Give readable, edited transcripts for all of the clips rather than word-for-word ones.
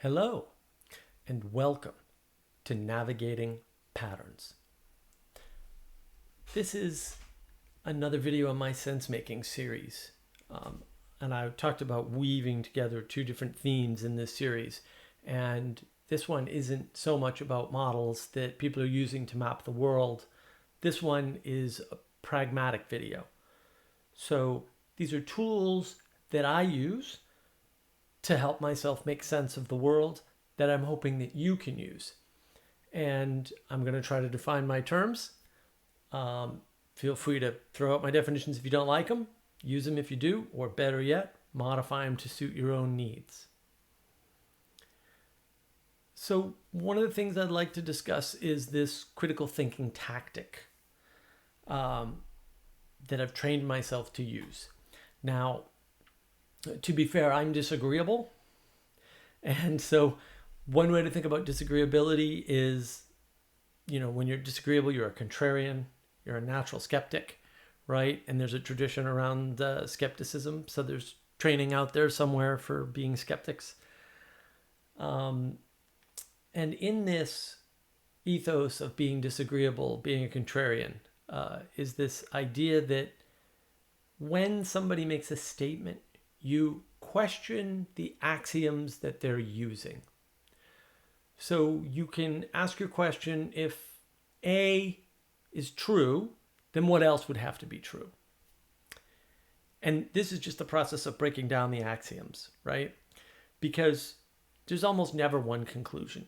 Hello, and welcome to Navigating Patterns. This is another video in my sense-making series, and I talked about weaving together two different themes in this series, and this one isn't so much about models that people are using to map the world. This one is a pragmatic video. So these are tools that I use to help myself make sense of the world that I'm hoping that you can use. And I'm going to try to define my terms. Feel free to throw out my definitions if you don't like them. Use them if you do, or better yet, modify them to suit your own needs. So one of the things I'd like to discuss is this critical thinking tactic that I've trained myself to use. Now, to be fair, I'm disagreeable. And so one way to think about disagreeability is, when you're disagreeable, you're a contrarian, you're a natural skeptic, right? And there's a tradition around skepticism. So there's training out there somewhere for being skeptics. And in this ethos of being disagreeable, being a contrarian, is this idea that when somebody makes a statement, you question the axioms that they're using. So you can ask your question, if A is true, then what else would have to be true? And this is just the process of breaking down the axioms, right? Because there's almost never one conclusion.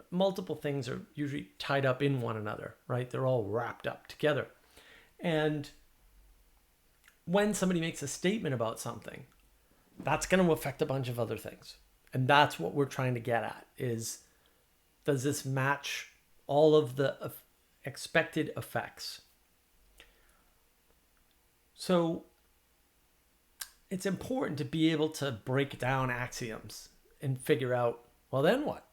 Multiple things are usually tied up in one another, right? They're all wrapped up together. And when somebody makes a statement about something, that's going to affect a bunch of other things. And that's what we're trying to get at is, does this match all of the expected effects? So it's important to be able to break down axioms and figure out, well, then what?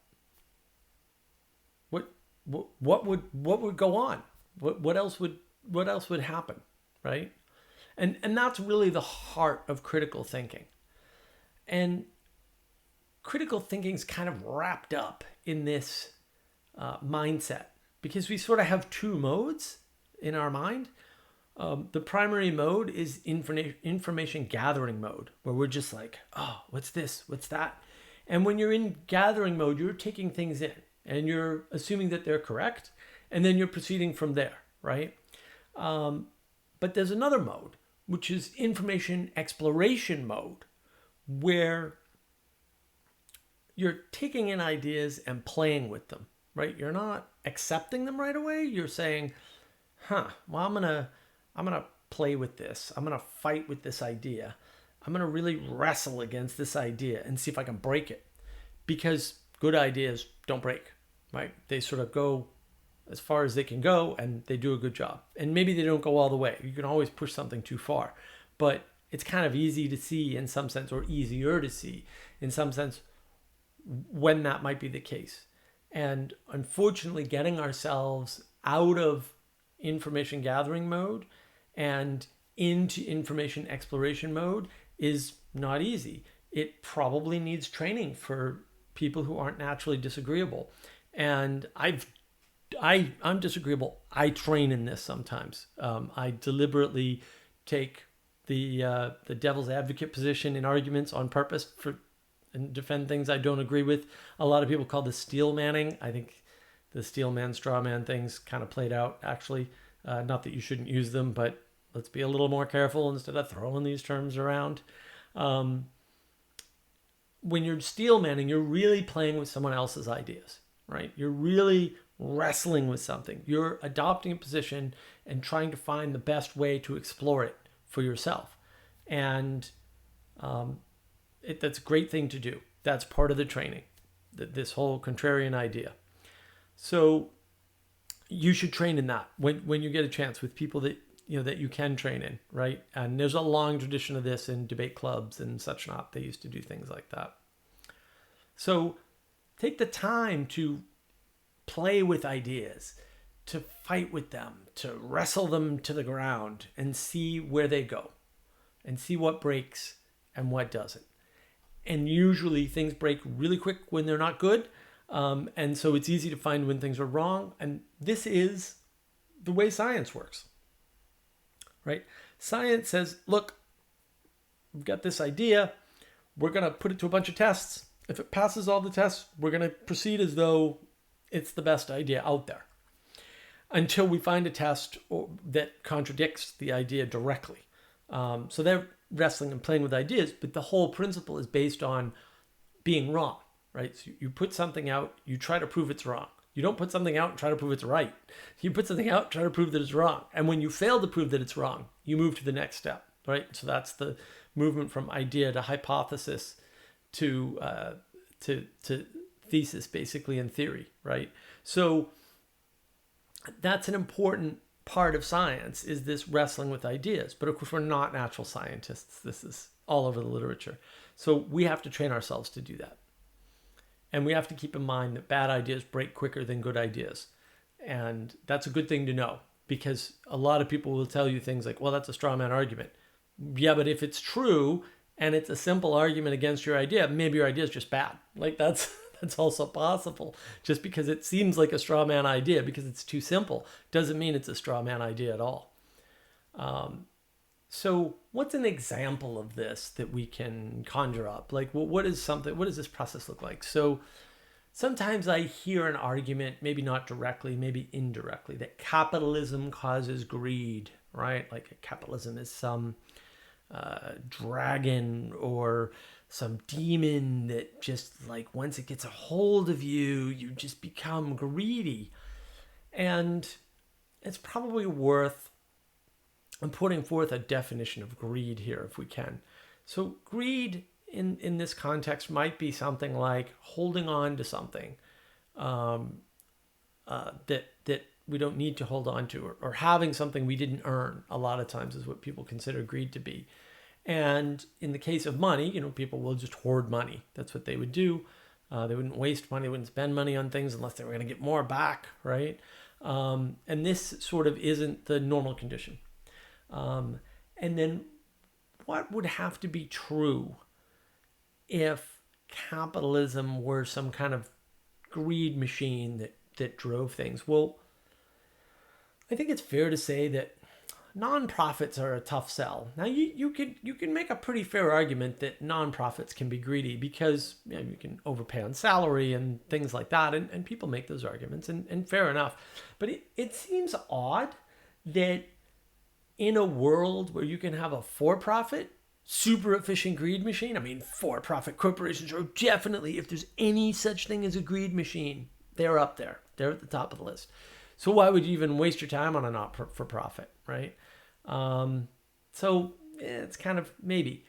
What would go on? What else would happen, right? And that's really the heart of critical thinking. And critical thinking is kind of wrapped up in this mindset because we sort of have two modes in our mind. The primary mode is information gathering mode, where we're just like, oh, what's this? What's that? And when you're in gathering mode, you're taking things in and you're assuming that they're correct, and then you're proceeding from there, right? But there's another mode, which is information exploration mode, where you're taking in ideas and playing with them, right? You're not accepting them right away. You're saying, well, I'm gonna play with this. I'm gonna fight with this idea. I'm gonna really wrestle against this idea and see if I can break it. Because good ideas don't break, right? They sort of go as far as they can go and they do a good job. And maybe they don't go all the way. You can always push something too far. But it's kind of easy to see in some sense, or easier to see in some sense, when that might be the case. And unfortunately, getting ourselves out of information gathering mode and into information exploration mode is not easy. It probably needs training for people who aren't naturally disagreeable. And I'm disagreeable. I train in this sometimes. I deliberately take the devil's advocate position in arguments on purpose and defend things I don't agree with. A lot of people call this steel manning. I think the steel man, straw man things kind of played out, actually. Not that you shouldn't use them, but let's be a little more careful instead of throwing these terms around. When you're steel manning, you're really playing with someone else's ideas, right? You're really wrestling with something. You're adopting a position and trying to find the best way to explore it for yourself. And that's a great thing to do. That's part of the training, this whole contrarian idea. So you should train in that when you get a chance with people that you can train in, right? And there's a long tradition of this in debate clubs and such not. They used to do things like that. So take the time to play with ideas, to fight with them, to wrestle them to the ground and see where they go and see what breaks and what doesn't. And usually things break really quick when they're not good. And so it's easy to find when things are wrong. And this is the way science works, right? Science says, look, we've got this idea. We're going to put it to a bunch of tests. If it passes all the tests, we're going to proceed as though it's the best idea out there until we find a test that contradicts the idea directly. So they're wrestling and playing with ideas, but the whole principle is based on being wrong, right? So you put something out, you try to prove it's wrong. You don't put something out and try to prove it's right. You put something out and try to prove that it's wrong. And when you fail to prove that it's wrong, you move to the next step, right? So that's the movement from idea to hypothesis to thesis, basically, in theory, right? So that's an important part of science, is this wrestling with ideas. But of course, we're not natural scientists. This is all over the literature. So we have to train ourselves to do that. And we have to keep in mind that bad ideas break quicker than good ideas. And that's a good thing to know, because a lot of people will tell you things like, well, that's a straw man argument. Yeah, but if it's true and it's a simple argument against your idea, maybe your idea is just bad. Like that's also possible. Just because it seems like a straw man idea because it's too simple doesn't mean it's a straw man idea at all. So what's an example of this that we can conjure up? Like, well, what does this process look like? So sometimes I hear an argument, maybe not directly, maybe indirectly, that capitalism causes greed, right? Like capitalism is some dragon or some demon that just, like, once it gets a hold of you, you just become greedy. And it's probably worth putting forth a definition of greed here if we can. So greed in this context might be something like holding on to something that we don't need to hold on to, or having something we didn't earn. A lot of times is what people consider greed to be. And in the case of money, people will just hoard money. That's what they would do. They wouldn't waste money, they wouldn't spend money on things unless they were going to get more back, right? And this sort of isn't the normal condition. And then what would have to be true if capitalism were some kind of greed machine that drove things? Well, I think it's fair to say that nonprofits are a tough sell. Now, you can make a pretty fair argument that nonprofits can be greedy because you can overpay on salary and things like that, and people make those arguments, and fair enough. But it seems odd that in a world where you can have a for-profit, super efficient greed machine, for-profit corporations are definitely, if there's any such thing as a greed machine, they're up there. They're at the top of the list. So why would you even waste your time on a not-for-profit, right? It's kind of maybe.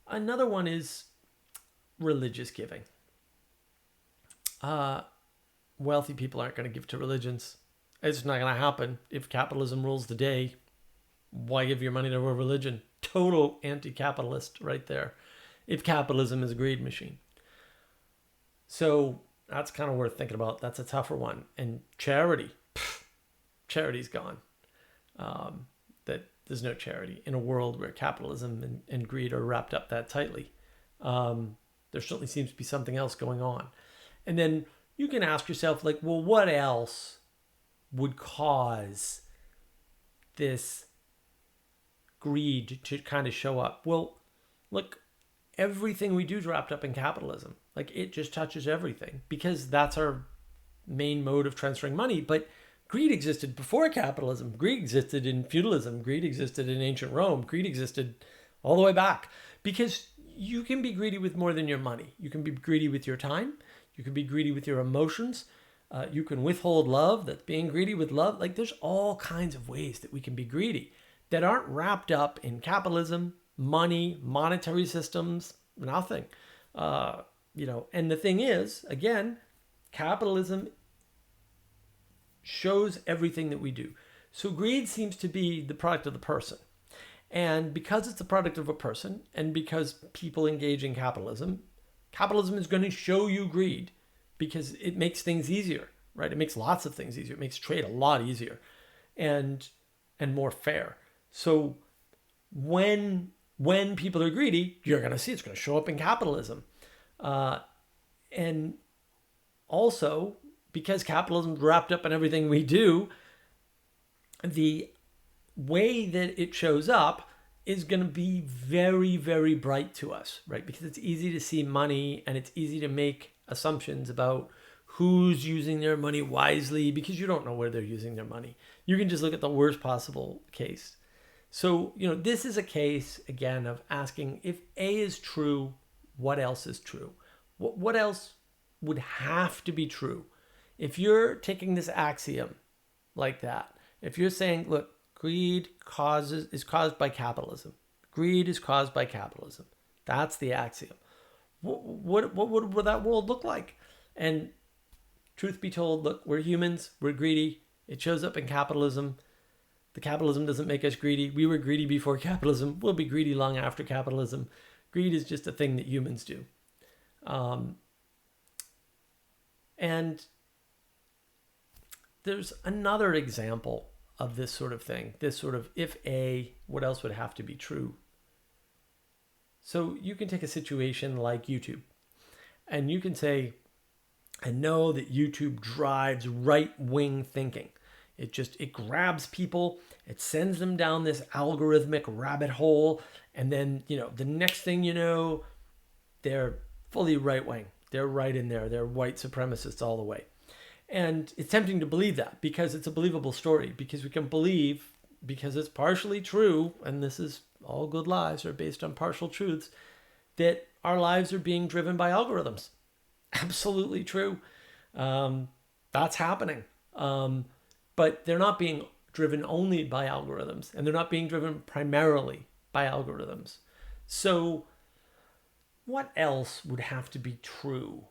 Another one is religious giving. Wealthy people aren't going to give to religions. It's not going to happen. If capitalism rules the day, why give your money to a religion? Total anti-capitalist right there. If capitalism is a greed machine. So that's kind of worth thinking about. That's a tougher one. And charity. Charity's gone. That there's no charity in a world where capitalism and greed are wrapped up that tightly. There certainly seems to be something else going on. And then you can ask yourself, like, well, what else would cause this greed to kind of show up? Well, look, everything we do is wrapped up in capitalism. Like, it just touches everything because that's our main mode of transferring money. But greed existed before capitalism. Greed existed in feudalism. Greed existed in ancient Rome. Greed existed all the way back, because you can be greedy with more than your money. You can be greedy with your time. You can be greedy with your emotions. You can withhold love. That's being greedy with love. Like, there's all kinds of ways that we can be greedy that aren't wrapped up in capitalism, money, monetary systems, nothing. And the thing is, again, capitalism shows everything that we do. So greed seems to be the product of the person. And because it's the product of a person, and because people engage in capitalism is going to show you greed because it makes things easier, right? It makes lots of things easier. It makes trade a lot easier and more fair. So when when people are greedy, you're going to see it's going to show up in capitalism. And also, because capitalism is wrapped up in everything we do, the way that it shows up is going to be very, very bright to us, right? Because it's easy to see money and it's easy to make assumptions about who's using their money wisely because you don't know where they're using their money. You can just look at the worst possible case. So, this is a case, again, of asking if A is true, what else is true? What else would have to be true? If you're taking this axiom like that, if you're saying, look, greed is caused by capitalism. Greed is caused by capitalism. That's the axiom. What would that world look like? And truth be told, look, we're humans, we're greedy. It shows up in capitalism. The capitalism doesn't make us greedy. We were greedy before capitalism. We'll be greedy long after capitalism. Greed is just a thing that humans do. And there's another example of this sort of thing. This sort of, if A, what else would have to be true? So you can take a situation like YouTube. And you can say, I know that YouTube drives right-wing thinking. It grabs people, it sends them down this algorithmic rabbit hole, and then, the next thing you know, they're fully right-wing. They're right in there. They're white supremacists all the way. And it's tempting to believe that because it's a believable story, because we can believe, because it's partially true, and this is all good lies are based on partial truths, that our lives are being driven by algorithms. Absolutely true. That's happening. But they're not being driven only by algorithms, and they're not being driven primarily by algorithms. So what else would have to be true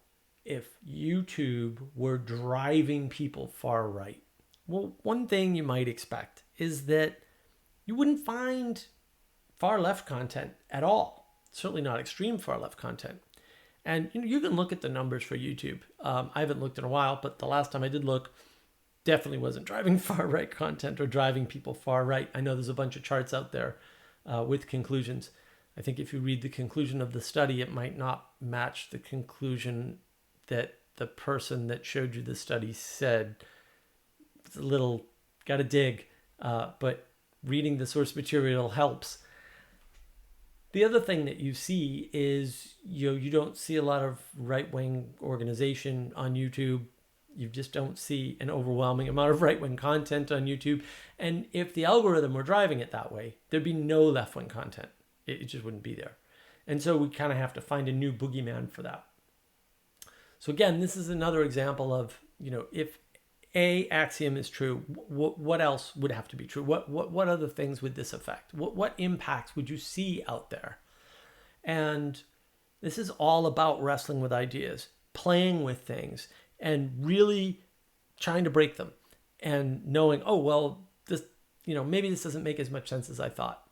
if YouTube were driving people far right? Well, one thing you might expect is that you wouldn't find far left content at all. Certainly not extreme far left content. And you can look at the numbers for YouTube. I haven't looked in a while, but the last time I did look, definitely wasn't driving far right content or driving people far right. I know there's a bunch of charts out there with conclusions. I think if you read the conclusion of the study, it might not match the conclusion that the person that showed you the study said. It's a little, got to dig, but reading the source material helps. The other thing that you see is, you don't see a lot of right-wing organization on YouTube. You just don't see an overwhelming amount of right-wing content on YouTube. And if the algorithm were driving it that way, there'd be no left-wing content. It just wouldn't be there. And so we kind of have to find a new boogeyman for that. So again, this is another example of, if A axiom is true, what else would have to be true? What other things would this affect? What impacts would you see out there? And this is all about wrestling with ideas, playing with things, and really trying to break them and knowing, oh, well, this, maybe this doesn't make as much sense as I thought.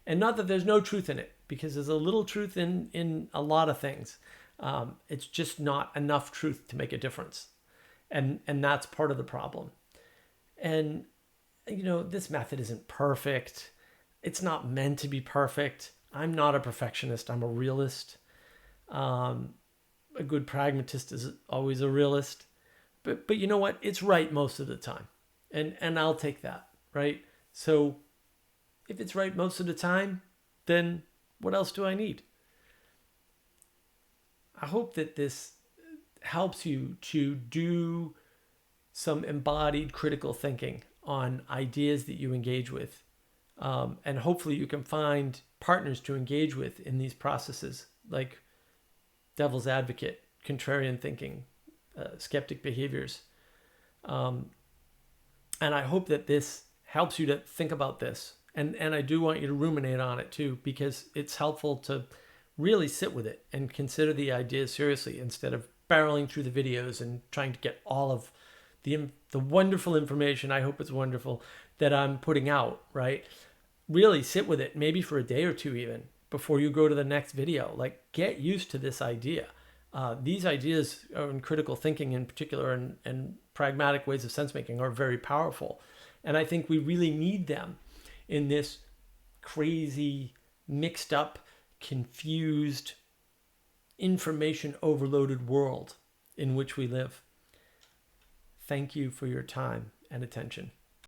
And not that there's no truth in it, because there's a little truth in a lot of things. It's just not enough truth to make a difference. And that's part of the problem. And, this method isn't perfect. It's not meant to be perfect. I'm not a perfectionist. I'm a realist. A good pragmatist is always a realist. But you know what? It's right most of the time. And I'll take that, right? So if it's right most of the time, then what else do I need? I hope that this helps you to do some embodied critical thinking on ideas that you engage with. And hopefully you can find partners to engage with in these processes, like devil's advocate, contrarian thinking, skeptic behaviors. And I hope that this helps you to think about this. And I do want you to ruminate on it too, because it's helpful to really sit with it and consider the ideas seriously instead of barreling through the videos and trying to get all of the wonderful information, I hope it's wonderful, that I'm putting out, right? Really sit with it, maybe for a day or two even, before you go to the next video. Like, get used to this idea. These ideas in critical thinking in particular and pragmatic ways of sense making are very powerful. And I think we really need them in this crazy, mixed up, confused, information overloaded world in which we live. Thank you for your time and attention.